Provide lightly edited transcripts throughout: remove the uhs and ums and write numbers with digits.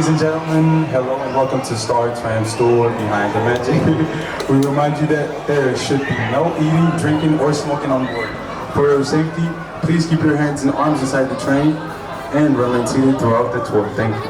Ladies and gentlemen, hello and welcome to Tram store behind the magic. We remind you that there should be no eating, drinking, or smoking on board. For your safety, please keep your hands and arms inside the train and remain seated throughout the tour. Thank you.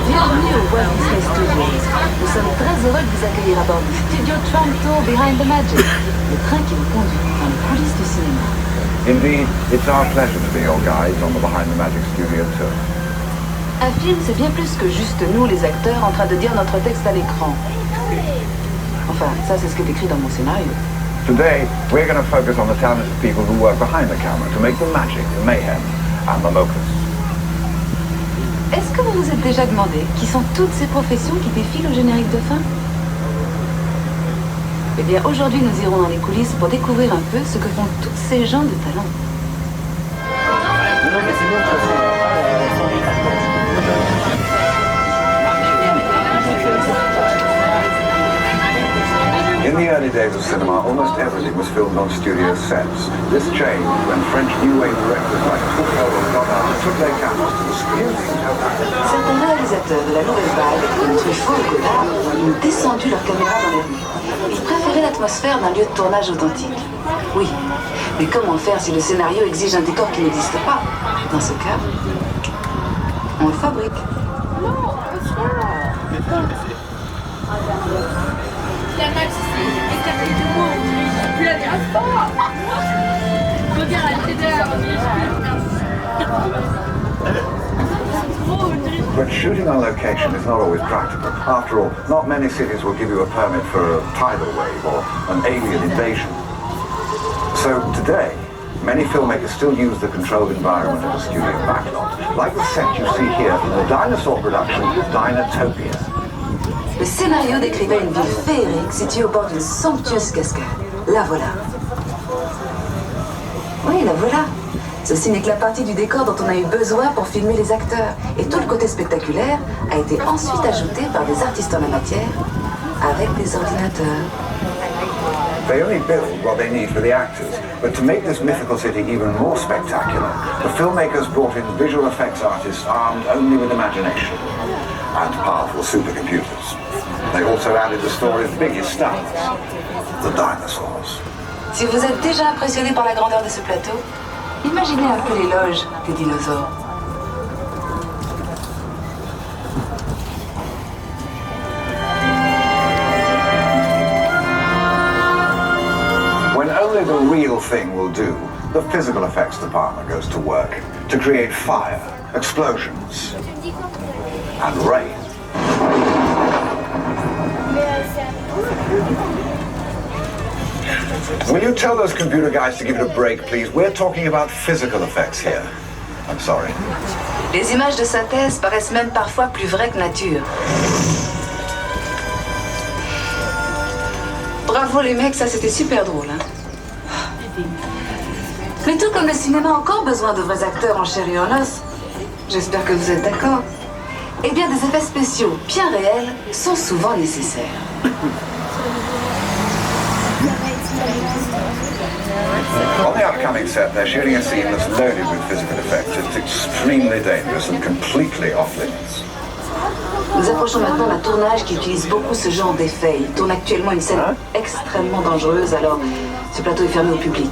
Bienvenue au Walt Studios. Nous sommes très heureux de vous accueillir à bord du studio Tram Tour Behind the Magic, le train qui vous conduit dans les coulisses du cinéma. Indeed, it's our pleasure to be your guides on the Behind the Magic Studio Tour. Un film, c'est bien plus que juste nous, les acteurs, en train de dire notre texte à l'écran. Enfin, ça, c'est ce qui est écrit dans mon scénario. Today, we're going to focus on the talented people who work behind the camera to make the magic, the mayhem, and the locus. Est-ce que vous vous êtes déjà demandé qui sont toutes ces professions qui défilent au générique de fin? Eh bien, aujourd'hui, nous irons dans les coulisses pour découvrir un peu ce que font tous ces gens de talent. In the early days of cinema, almost everything was filmed on studio sets. This changed when French New Wave directors like Foucault and Godard took their cameras to the screen. Certains réalisateurs de la nouvelle vague, comme Truffaut et Godard, ont descendu leur caméra dans les rues. Ils préféraient l'atmosphère d'un lieu de tournage authentique. Oui, mais comment faire si le scénario exige un décor qui n'existe pas? Dans ce cas, on le fabrique. La match s'est écartée de moi, on dirige plus la grâce pas. Regarde, elle était là, on dirige plus. But shooting on location is not always practical. After all, not many cities will give you a permit for a tidal wave or an alien invasion. So today, many filmmakers still use the controlled environment of the studio backlot, like the set you see here from the dinosaur production Dinotopia. Le scénario décrivait une ville féerique située au bord d'une somptueuse cascade. La voilà. Oui, la voilà. Ceci n'est que la partie du décor dont on a eu besoin pour filmer les acteurs. Et tout le côté spectaculaire a été ensuite ajouté par des artistes en la matière avec des ordinateurs. They only build what they need for the actors, but to make this mythical city even more spectacular, the filmmakers brought in visual effects artists armed only with imagination and powerful supercomputers. They also added the story's biggest stars, the dinosaurs. Si vous êtes déjà impressionné par la grandeur de ce plateau, imaginez un peu l'éloge des dinosaures. When only the real thing will do, the physical effects department goes to work to create fire, explosions, and rain. Will you tell those computer guys to give it a break, please? We're talking about physical effects here. I'm sorry. Les images de synthèse paraissent même parfois plus vraies que nature. Bravo les mecs, ça c'était super drôle, hein. Mais tout comme le cinéma a encore besoin de vrais acteurs en chair et en os, j'espère que vous êtes d'accord, eh bien des effets spéciaux bien réels sont souvent nécessaires. On the upcoming set, they're shooting a scene that's loaded with physical effects. It's extremely dangerous and completely off limits. Nous approchons maintenant d'un tournage qui utilise beaucoup ce genre d'effets. Il tourne actuellement une scène extrêmement dangereuse, alors ce plateau est fermé au public.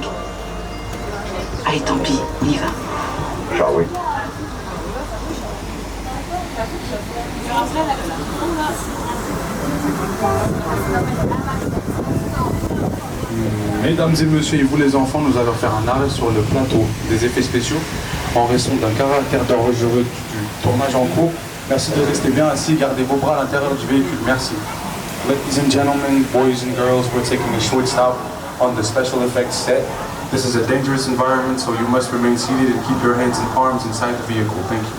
Allez, tant pis, on y va. Shall we? Mesdames et messieurs, et vous les enfants, nous allons faire un arrêt sur le plateau des effets spéciaux en raison d'un caractère dangereux du tournage en cours. Merci de rester bien assis, gardez vos bras à l'intérieur du véhicule, merci. Ladies and gentlemen, boys and girls, we're taking a short stop on the special effects set. This is a dangerous environment, so you must remain seated and keep your hands and arms inside the vehicle. Thank you.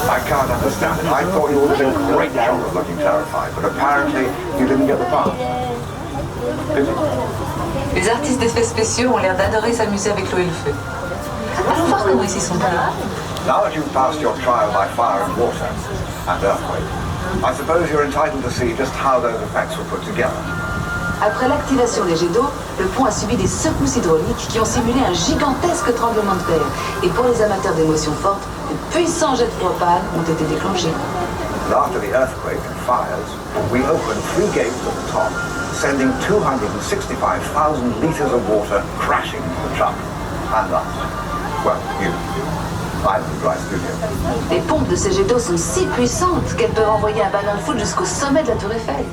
I can't understand it. I thought you would have been great job of looking terrified, but apparently you didn't get the part. Did you? Les artistes d'effets spéciaux ont l'air d'adorer s'amuser avec l'eau et le feu. Allons voir comment ils s'y sont pris. Now that you've passed your trial by fire and water and earthquake, I suppose you're entitled to see just how those effects were put together. Après l'activation des jets d'eau, le pont a subi des secousses hydrauliques qui ont simulé un gigantesque tremblement de terre. Et pour les amateurs d'émotions fortes, de puissants jets de propane ont été déclenchés. And after the earthquake and fires, we opened 3 gates at the top, sending 265,000 litres of water crashing into the truck and us. Well, you. I'm the dry studio. Les pompes de ces jets d'eau sont si puissantes qu'elles peuvent envoyer un ballon de foot jusqu'au sommet de la tour Eiffel.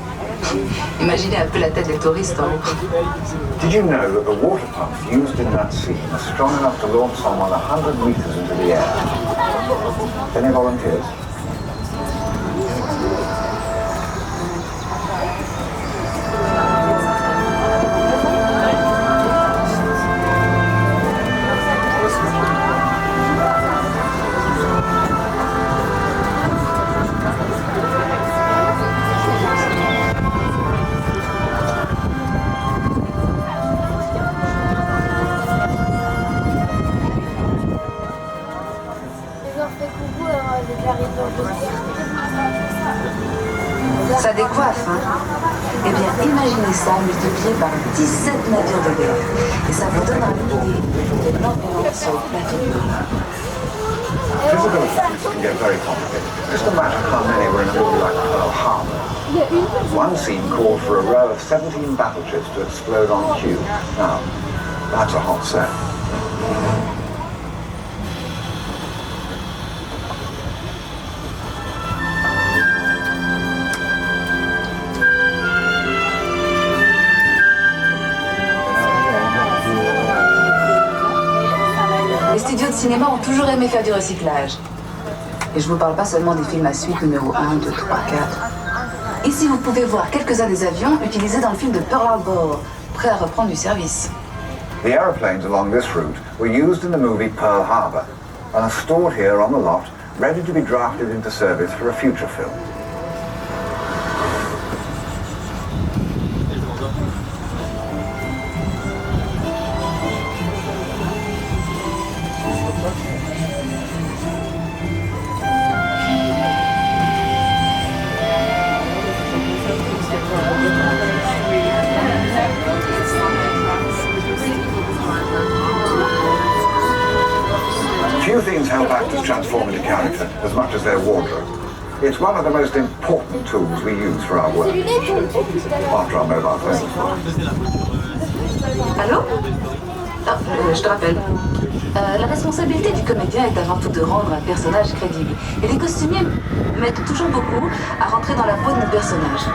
Imaginez un peu la tête des touristes en haut. Did you know that the water pumps used in that scene are strong enough to launch someone 100 meters into the air? Any volunteers? Ça décoiffe, hein? Eh bien, imaginez ça multiplié par 17 navires de guerre. Et ça vous donnera une idée de l'ambiance sur le plateau de Berlin. Physical effects can get very complicated. Just imagine how many were in a movie like Pearl Harbor. One scene called for a row of 17 battleships to explode on cue. Now, that's a hot set. Les studios de cinéma ont toujours aimé faire du recyclage. Et je vous parle pas seulement des films à suite numéro 1, 2, 3, 4. Ici, vous pouvez voir quelques-uns des avions utilisés dans le film de Pearl Harbor, prêts à reprendre du service. The aeroplanes along this route were used in the movie Pearl Harbor and are stored here on the lot, ready to be drafted into service for a future film. Few things help actors transform into character as much as their wardrobe. It's one of the most important tools we use for our work. After our mobile phones. Allô? Ah, je te rappelle. La responsabilité du comédien est avant tout de rendre un personnage crédible. Et les costumiers mettent toujours beaucoup à rentrer dans la peau de nos personnages.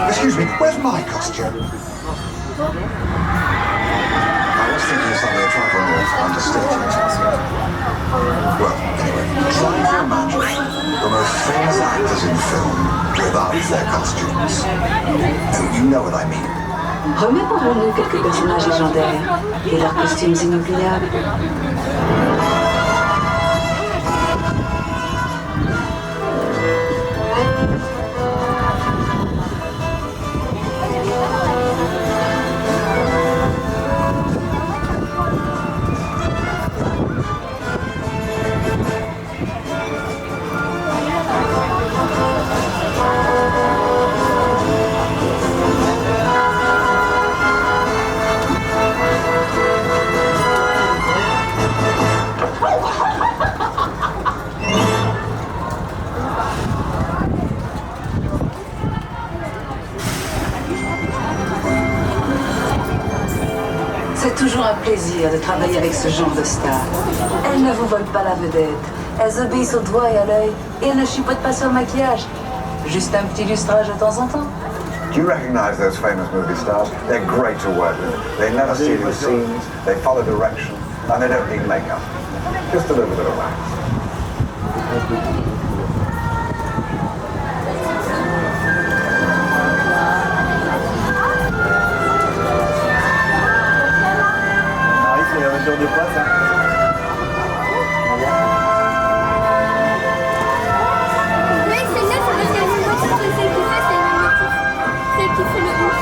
Excuse me, where's my costume? I was thinking of something a trifle more understated. Well, anyway, try to imagine the most famous actors in film without their costumes. Oh, you know what I mean. Remémorons-nous quelques personnages légendaires et leurs costumes inoubliables. C'est toujours un plaisir de travailler avec ce genre de stars. Elles ne vous volent pas la vedette. Elles obéissent au doigt et à l'œil. Et elles ne chipotent pas sur le maquillage. Juste un petit lustrage de temps en temps. Do you recognize those famous movie stars? They're great to work with. They never steal the scenes, they follow direction, and they don't need makeup. Just a little bit of wax. Ah oui, c'est la voiture de poids, ça. Oui, celle-là, c'est parce qu'il y a une voiture, mais celle qui fait, c'est une motif. Celle qui fait le ouf.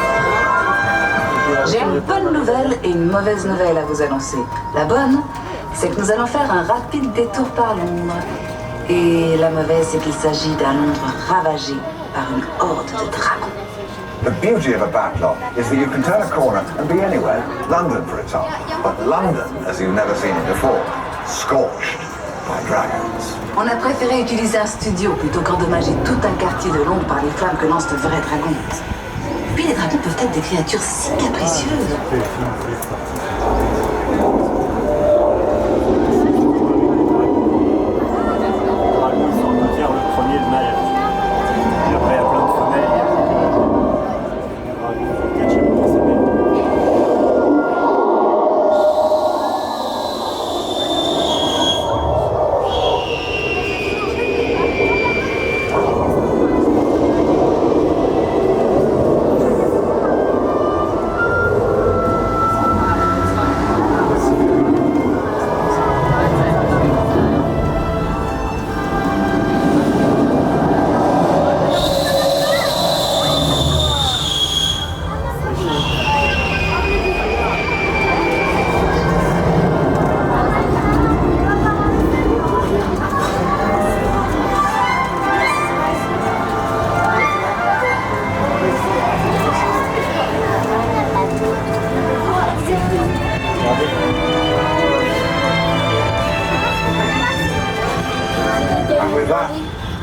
J'ai une bonne nouvelle et une mauvaise nouvelle à vous annoncer. La bonne, c'est que nous allons faire un rapide détour par Londres. Et la mauvaise, c'est qu'il s'agit d'un Londres ravagé par une horde de dragons. The beauty of a backlot is that you can turn a corner and be anywhere. London, for example. But London, as you've never seen it before, scorched by dragons. On a préféré utiliser un studio plutôt qu'endommager tout un quartier de Londres par les flammes que lancent de vrais dragons. Puis les dragons peuvent être des créatures si capricieuses.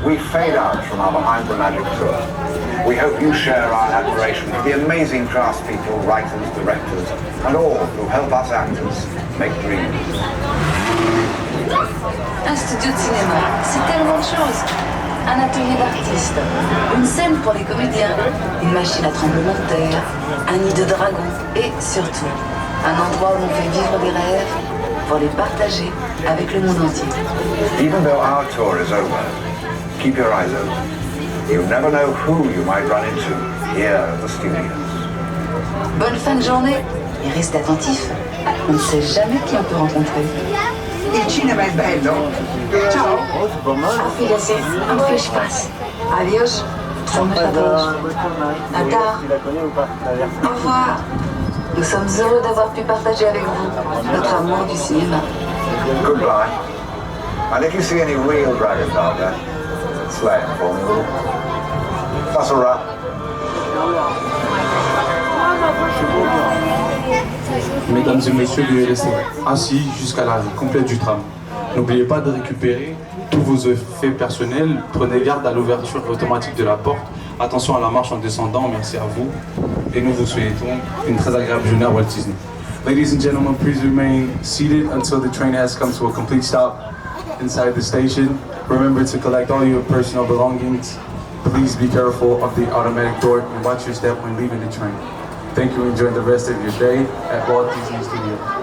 We fade out from our Behind the Magic tour. We hope you share our admiration for the amazing craftspeople, writers, directors, and all who help us actors make dreams. Un studio de cinéma, c'est tellement de choses. Un atelier d'artistes, une scène pour les comédiens, une machine à tremblement de terre, un nid de dragons et surtout, un endroit où on fait vivre des rêves pour les partager avec le monde entier. Even though our tour is over, keep your eyes open. You never know who you might run into here at the studios. Bonne fin de journée et restez attentifs. On ne sait jamais qui on peut rencontrer. Il cinema è bello. Ciao. Auf Wiedersehen, am viel Spaß. Adios, somos amigos. À tard. Au revoir. Nous sommes heureux d'avoir pu partager avec vous notre amour du cinéma. Goodbye. And if you see any real dragons out there, slay them for me. That's a wrap. Mesdames et messieurs, veuillez rester assis jusqu'à l'arrivée complète du tram. N'oubliez pas de récupérer tous vos effets personnels. Prenez garde à l'ouverture automatique de la porte. Attention à la marche en descendant. Merci à vous. Et nous vous souhaitons une très agréable journée à Walt Disney. Ladies and gentlemen, please remain seated until the train has come to a complete stop inside the station. Remember to collect all your personal belongings. Please be careful of the automatic door and watch your step when leaving the train. Thank you and enjoy the rest of your day at Walt Disney Studios.